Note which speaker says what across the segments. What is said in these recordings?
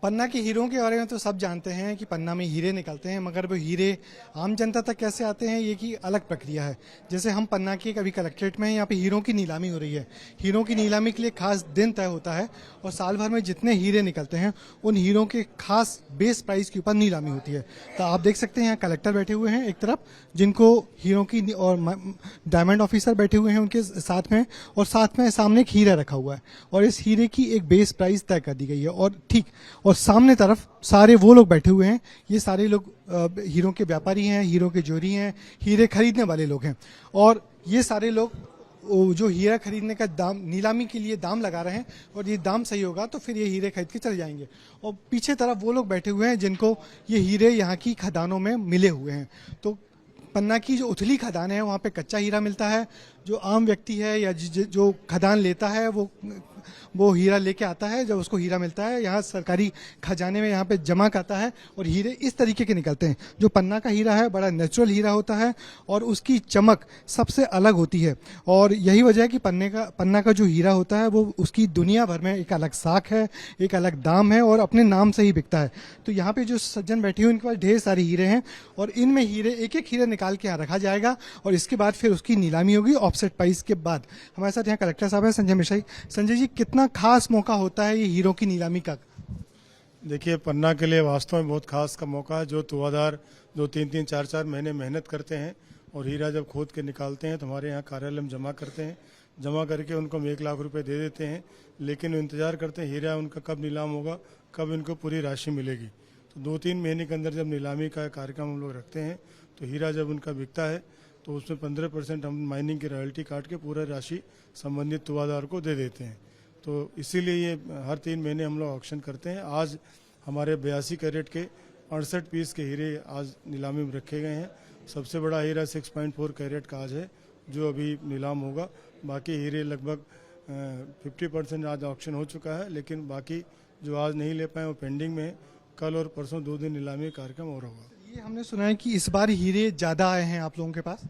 Speaker 1: पन्ना के हीरों के बारे में तो सब जानते हैं कि पन्ना में हीरे निकलते हैं, मगर वो हीरे आम जनता तक कैसे आते हैं ये की अलग प्रक्रिया है। जैसे हम पन्ना के कभी कलेक्ट्रेट में हैं, यहाँ पे हीरों की नीलामी हो रही है। हीरों की नीलामी के लिए खास दिन तय होता है और साल भर में जितने हीरे निकलते हैं उन हीरों के खास बेस प्राइस के ऊपर नीलामी होती है। तो आप देख सकते हैं यहाँ कलेक्टर बैठे हुए हैं एक तरफ, जिनको हीरों की और डायमंड ऑफिसर बैठे हुए हैं उनके साथ में, और साथ में सामने एक हीरा रखा हुआ है और इस हीरे की एक बेस प्राइस तय कर दी गई है। और ठीक और सामने तरफ सारे वो लोग बैठे हुए हैं, ये सारे लोग हीरों के व्यापारी हैं, हीरों के जोरी हैं, हीरे खरीदने वाले लोग हैं। और ये सारे लोग जो हीरा खरीदने का दाम, नीलामी के लिए दाम लगा रहे हैं, और ये दाम सही होगा तो फिर ये हीरे खरीद के चले जाएंगे। और पीछे तरफ वो लोग बैठे हुए हैं जिनको ये हीरे यहाँ की खदानों में मिले हुए हैं। तो पन्ना की जो उथली खदान है वहाँ पे कच्चा हीरा मिलता है। जो आम व्यक्ति है या जो खदान लेता है वो हीरा लेके आता है। जब उसको हीरा मिलता है यहाँ सरकारी खजाने में यहाँ पे जमा करता है और हीरे इस तरीके के निकलते हैं। जो पन्ना का हीरा है बड़ा नेचुरल हीरा होता है और उसकी चमक सबसे अलग होती है। और यही वजह है कि पन्ना का जो हीरा होता है वो उसकी दुनिया भर में एक अलग साख है, एक अलग दाम है और अपने नाम से ही बिकता है। तो यहाँ पे जो सज्जन बैठे हुए उनके पास ढेर सारे हीरे हैं और इनमें हीरे एक एक हीरा निकाल के यहाँ रखा जाएगा और इसके बाद फिर उसकी नीलामी होगी ऑफसेट प्राइस के बाद। हमारे साथ यहाँ कलेक्टर साहब हैं संजय मिश्रा। संजय जी, कितना खास मौका होता है ये हीरों की नीलामी का?
Speaker 2: देखिए, पन्ना के लिए वास्तव में बहुत खास का मौका है। जो तुआदार जो 3-3, 4-4 महीने मेहनत करते हैं और हीरा जब खोद के निकालते हैं तो हमारे यहाँ कार्यालय में जमा करते हैं। जमा करके उनको हम 1 लाख रुपए दे देते हैं, लेकिन वो इंतजार करते हैं हीरा उनका कब नीलाम होगा, कब इनको पूरी राशि मिलेगी। तो 2-3 महीने के अंदर जब नीलामी का कार्यक्रम हम लोग रखते हैं तो हीरा जब उनका बिकता है तो उसमें 15% हम माइनिंग की रॉयल्टी काट के पूरा राशि संबंधित तुआदार को दे देते हैं। तो इसीलिए ये हर 3 महीने हम लोग ऑक्शन करते हैं। आज हमारे 82 कैरेट के 68 पीस के हीरे आज नीलामी में रखे गए हैं। सबसे बड़ा हीरा 6.4 कैरेट का आज है जो अभी नीलाम होगा। बाकी हीरे लगभग 50% आज ऑक्शन हो चुका है, लेकिन बाकी जो आज नहीं ले पाए वो पेंडिंग में है। कल और परसों 2 दिन नीलामी कार्यक्रम और होगा।
Speaker 1: ये हमने सुना है कि इस बार हीरे ज्यादा आए हैं आप लोगों के पास,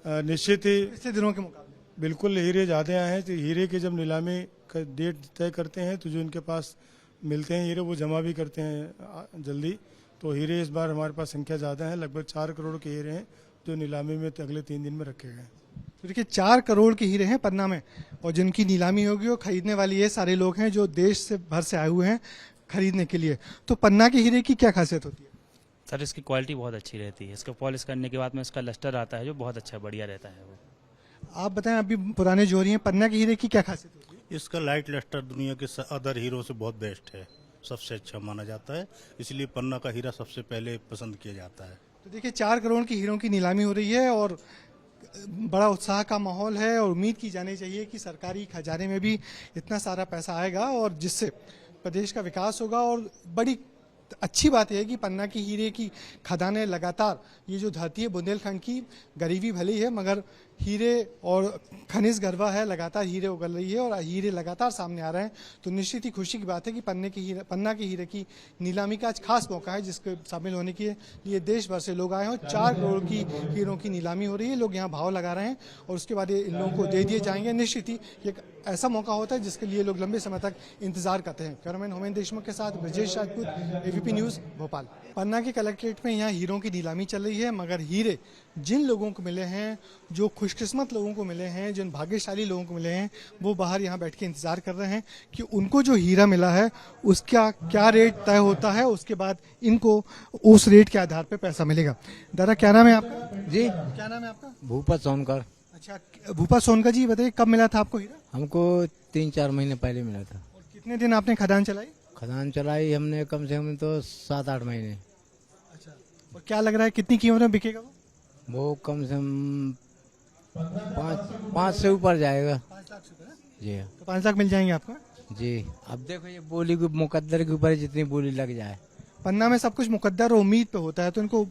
Speaker 2: निश्चित ही
Speaker 1: पिछले दिनों के मुकाबले।
Speaker 2: बिल्कुल हीरे ज़्यादा आए हैं। तो हीरे की जब नीलामी का डेट तय करते हैं तो जो इनके पास मिलते हैं हीरे वो जमा भी करते हैं जल्दी। तो हीरे इस बार हमारे पास संख्या ज़्यादा है, लगभग 4 करोड़ के हीरे हैं जो नीलामी में अगले 3 दिन में रखे गए।
Speaker 1: तो देखिए 4 करोड़ के हीरे हैं पन्ना में और जिनकी नीलामी होगी वो खरीदने वाले ये सारे लोग हैं जो देश से भर से आए हुए हैं खरीदने के लिए। तो पन्ना के हीरे की क्या खासियत होती है?
Speaker 3: सर, इसकी क्वालिटी बहुत अच्छी रहती है। इसको पॉलिश करने के बाद में इसका लस्टर आता है जो बहुत अच्छा बढ़िया रहता है वो।
Speaker 1: आप बताएं, अभी पुराने जोरी हैं, पन्ना के हीरे की क्या खासियत होती है?
Speaker 4: इसका लाइट लस्टर दुनिया के अदर हीरो से बहुत बेस्ट है, सबसे अच्छा माना जाता है, इसलिए पन्ना का हीरा सबसे पहले पसंद किया जाता है।
Speaker 1: तो देखिए 4 करोड़ की हीरों की नीलामी हो रही है और बड़ा उत्साह का माहौल है और उम्मीद की जानी चाहिए कि सरकारी खजाने में भी इतना सारा पैसा आएगा और जिससे प्रदेश का विकास होगा। और बड़ी अच्छी बात यह है कि पन्ना की हीरे की खदानें लगातार, ये जो धरती है बुंदेलखंड की, गरीबी भली है मगर हीरे और खनिज गर्वा है, लगातार हीरे उगल रही है और हीरे लगातार सामने आ रहे हैं। तो निश्चित ही खुशी की बात है कि पन्ना के हीरे की नीलामी का आज खास मौका है जिसके शामिल होने के लिए देश भर से लोग आए हैं। 4 करोड़ की हीरों की नीलामी हो रही है, लोग यहाँ भाव लगा रहे हैं और उसके बाद ये इन लोगों को दे दिए जाएंगे। निश्चित ही एक ऐसा मौका होता है जिसके लिए लोग लंबे समय तक इंतजार करते हैं। कैमरामैन होमेन देशमुख के साथ ब्रजेश राजपूत, एबीपी न्यूज, भोपाल। पन्ना के कलेक्ट्रेट में यहाँ हीरों की नीलामी चल रही है, मगर हीरे जिन लोगों को मिले हैं, जो खुशकिस्मत लोगों को मिले हैं, जिन भाग्यशाली लोगों को मिले हैं, वो बाहर यहाँ बैठ के इंतजार कर रहे हैं कि उनको जो हीरा मिला है उसका क्या रेट तय होता है, उसके बाद इनको उस रेट के आधार पर पैसा मिलेगा। दादा, क्या नाम है आपका?
Speaker 5: जी,
Speaker 1: क्या नाम है आपका?
Speaker 5: भूपा सोनकर।
Speaker 1: अच्छा, भूपा सोनकर जी, बताइए कब मिला था आपको हीरा?
Speaker 5: हमको 3-4 महीने पहले मिला था।
Speaker 1: और कितने दिन आपने खदान चलाई?
Speaker 5: खदान चलाई हमने कम से कम तो 7-8 महीने।
Speaker 1: अच्छा, और क्या लग रहा है कितनी कीमत में बिकेगा
Speaker 5: वो कम से कम 5 से ऊपर जाएगा।
Speaker 1: 5 लाख से ऊपर है?
Speaker 5: जी
Speaker 1: तो 5 लाख मिल जाएंगे आपको?
Speaker 5: जी। अब देखो ये बोली के मुकद्दर के ऊपर जितनी बोली लग जाए।
Speaker 1: पन्ना में सब कुछ मुकद्दर और उम्मीद पे होता है, तो इनको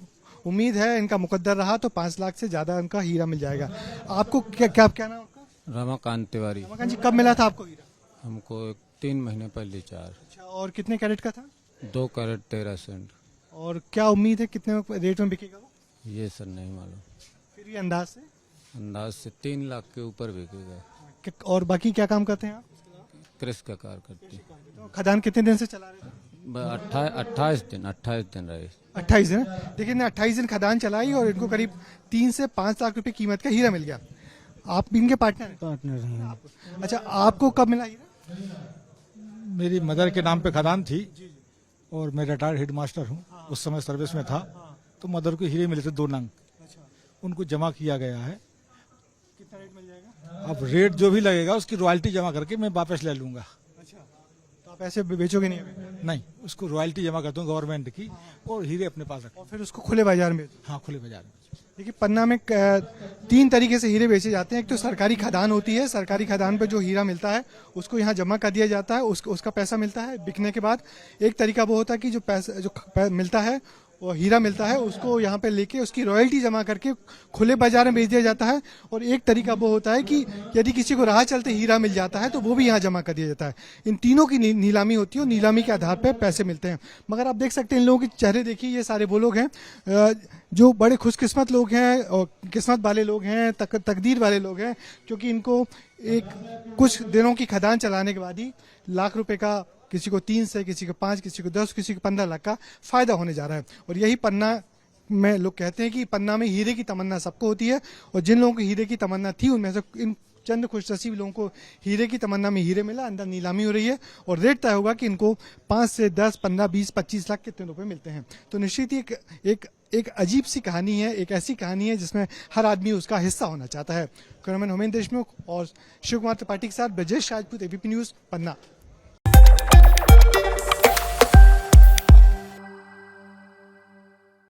Speaker 1: उम्मीद है इनका मुकद्दर रहा तो 5 लाख से ज्यादा उनका हीरा मिल जाएगा। आपको क्या नाम आपका?
Speaker 6: रमाकांत तिवारी।
Speaker 1: रमाकांत जी, कब मिला था आपको हीरा?
Speaker 6: हमको 3 महीने पहले 4।
Speaker 1: अच्छा, और कितने कैरेट का था?
Speaker 6: 2 कैरेट 13 सेंट।
Speaker 1: और क्या उम्मीद है कितने रेट में बिकेगा वो?
Speaker 6: ये सर नहीं मालूम,
Speaker 1: फिर भी अंदाज से?
Speaker 6: अंदाज से 3 लाख के ऊपर बिकेगा।
Speaker 1: और बाकी क्या काम करते हैं आप?
Speaker 6: कृषि का कार्य करती।
Speaker 1: तो खदान कितने दिन से चला रहे थे?
Speaker 6: 28 दिन रहे।
Speaker 1: 28 दिन। देखिए इन्हें 28 दिन खदान चलाई और इनको करीब 3 से 5 लाख रुपए कीमत का हीरा मिल गया। आप इनके पार्टनर हैं?
Speaker 7: पार्टनर हैं।
Speaker 1: अच्छा, आपको कब मिला हीरा?
Speaker 7: मेरी मदर के नाम पे खदान थी और मैं रिटायर्ड हेड मास्टर हूँ, उस समय सर्विस में था, तो मदर को हीरे मिले थे 2 नंग, उनको जमा किया गया है।
Speaker 1: कितना रेट मिल जाएगा?
Speaker 7: अब रेट जो भी लगेगा उसकी रॉयल्टी जमा करके मैं वापस ले लूंगा।
Speaker 1: अच्छा, तो आप ऐसे बेचोगे नहीं अभी?
Speaker 7: नहीं, उसको रॉयल्टी जमा करता हूँ गवर्नमेंट की और हीरे अपने पास रखता
Speaker 1: और फिर उसको खुले बाजार में?
Speaker 7: हूँ। हाँ, खुले बाजार में।
Speaker 1: देखिए पन्ना में 3 तरीके से हीरे बेचे जाते हैं। एक तो सरकारी खदान होती है, सरकारी खदान पे जो हीरा मिलता है उसको यहाँ जमा कर दिया जाता है, उसका पैसा मिलता है बिकने के बाद। एक तरीका वो होता है कि जो पैसा मिलता है, वो हीरा मिलता है, उसको यहाँ पे लेके उसकी रॉयल्टी जमा करके खुले बाजार में बेच दिया जाता है। और एक तरीका वो होता है कि यदि किसी को राह चलते हीरा मिल जाता है तो वो भी यहाँ जमा कर दिया जाता है। इन तीनों की नीलामी होती है और नीलामी के आधार पर पैसे मिलते हैं। मगर आप देख सकते हैं इन लोगों के चेहरे देखिए, ये सारे वो लोग हैं जो बड़े खुशकिस्मत लोग हैं और किस्मत वाले लोग हैं, तकदीर वाले लोग हैं, क्योंकि इनको एक कुछ दिनों की खदान चलाने के बाद ही लाख रुपए का, किसी को 3 से, किसी को 5, किसी को 10, किसी को 15 लाख का फायदा होने जा रहा है। और यही पन्ना में लोग कहते हैं कि पन्ना में हीरे की तमन्ना सबको होती है, और जिन लोगों को हीरे की तमन्ना थी उनमें से इन चंद खुशनसीब लोगों को हीरे की तमन्ना में हीरे मिला। अंदर नीलामी हो रही है और रेट तय होगा कि इनको 5 से 10, 15, 20, 25 लाख कितने रुपए मिलते हैं। तो निश्चित ही एक अजीब सी कहानी है, एक ऐसी कहानी है जिसमें हर आदमी उसका हिस्सा होना चाहता है। कैमरामैन होमेन देशमुख और शिव कुमार त्रिपाठी के साथ ब्रजेश राजपूत, एबीपी न्यूज, पन्ना।